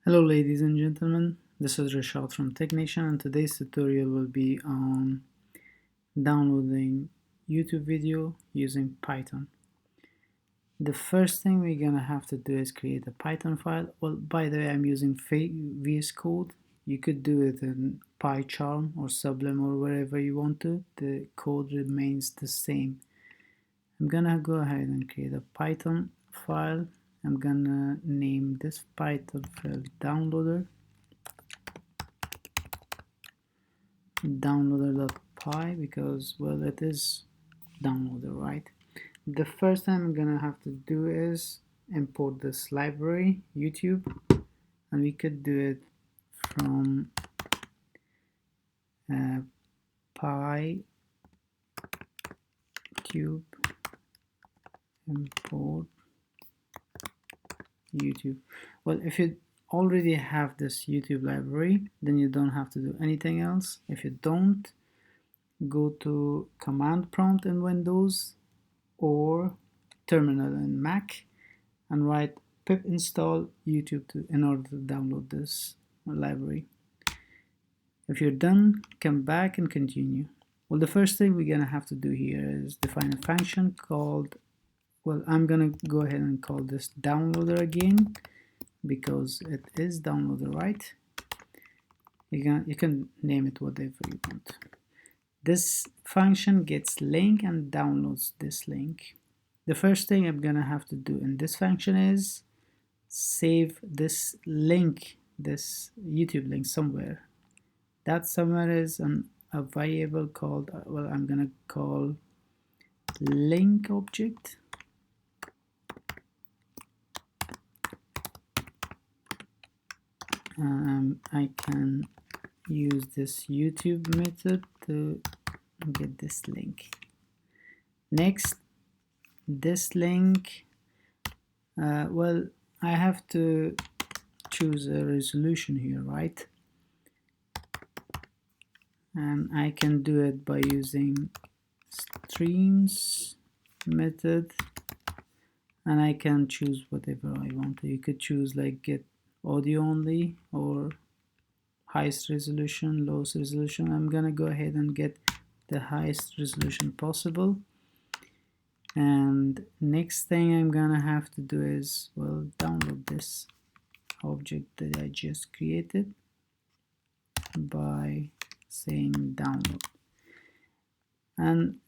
Hello ladies and gentlemen, this is Rashad from TechNation, and today's tutorial will be on downloading YouTube video using Python. The first thing we're gonna have to do is create a Python file. Well, by the way, I'm using VS Code. You could do it in PyCharm or Sublime or wherever you want to. The code remains the same. I'm gonna go ahead and create a Python file. I'm gonna name this Python file downloader.py because, well, it is downloader, right? The first thing I'm gonna have to do is import this library YouTube, and we could do it from PyTube import YouTube. Well, if you already have this YouTube library, then you don't have to do anything else. If you don't, go to command prompt in Windows or terminal in Mac and write pip install YouTube in order to download this library. If you're done, come back and continue. Well, the first thing we're gonna have to do here is define a function called, well, I'm gonna go ahead and call this downloader again because it is downloader, right? You can name it whatever you want. This function gets link and downloads this link. The first thing I'm gonna have to do in this function is save this link, this YouTube link somewhere. That somewhere is a variable called, well, I'm gonna call link object. I can use this YouTube method to get this link. Next, this link, well, I have to choose a resolution here, right? And I can do it by using streams method, and I can choose whatever I want. You could choose like get audio only or highest resolution, lowest resolution. I'm gonna go ahead and get the highest resolution possible. And next thing I'm gonna have to do is, well, download this object that I just created by saying download. And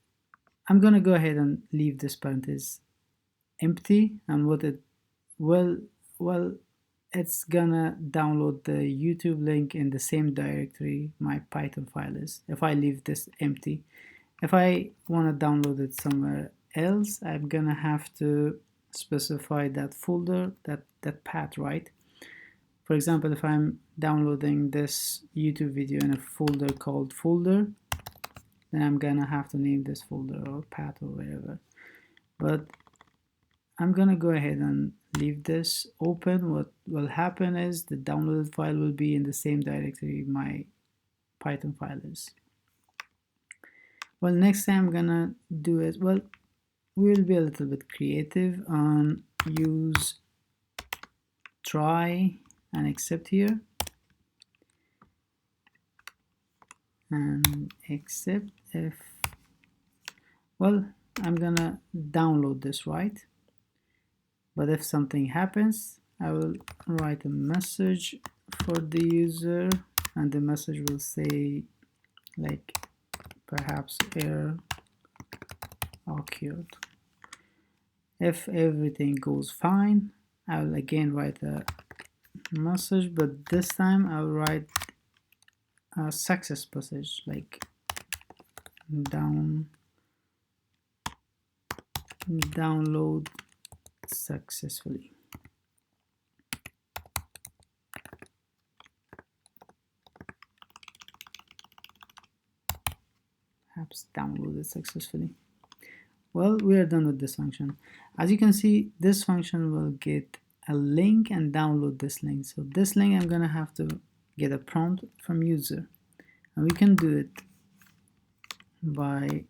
I'm gonna go ahead and leave this parenthesis empty, and what it well it's gonna download the YouTube link in the same directory my Python file is if I leave this empty. If I want to download it somewhere else, I'm gonna have to specify that folder, that path, right? For example, if I'm downloading this YouTube video in a folder called folder, then I'm gonna have to name this folder or path or whatever. But I'm gonna go ahead and leave this open. What will happen is the downloaded file will be in the same directory my Python file is. Well, next thing I'm gonna do is, well, we'll be a little bit creative and use try and except here, and except if, well, I'm gonna download this, right? But if something happens, I will write a message for the user, and the message will say like perhaps error occurred. If everything goes fine, I will again write a message, but this time I will write a success message like download successfully. Perhaps downloaded successfully. Well, we are done with this function. As you can see, this function will get a link and download this link. So this link, I'm gonna have to get a prompt from user, and we can do it by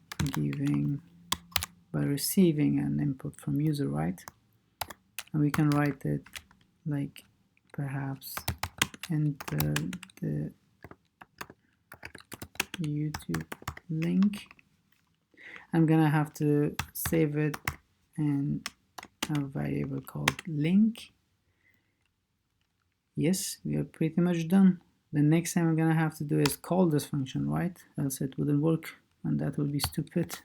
receiving an input from user, right? And we can write it like perhaps enter the YouTube link. I'm gonna have to save it in a variable called link. Yes, we are pretty much done. The next thing I'm gonna have to do is call this function, right? Else it wouldn't work, and that would be stupid.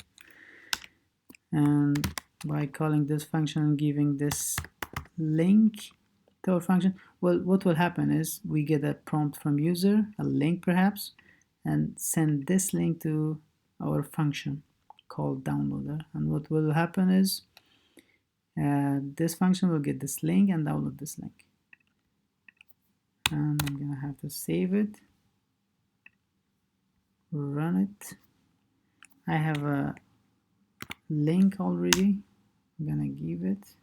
And by calling this function and giving this link to our function, well, what will happen is we get a prompt from user, a link perhaps, and send this link to our function called downloader. And what will happen is this function will get this link and download this link. And I'm gonna have to save it, run it. I have a link already. I'm gonna give it,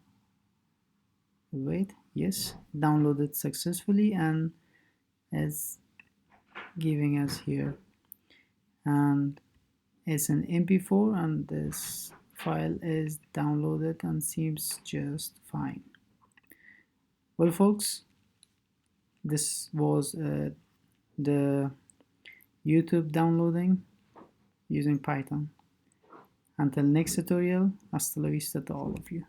wait, yes, downloaded successfully and is giving us here, and it's an MP4 and this file is downloaded and seems just fine. Well folks, this was the YouTube downloading using Python. Until next tutorial, hasta la vista to all of you.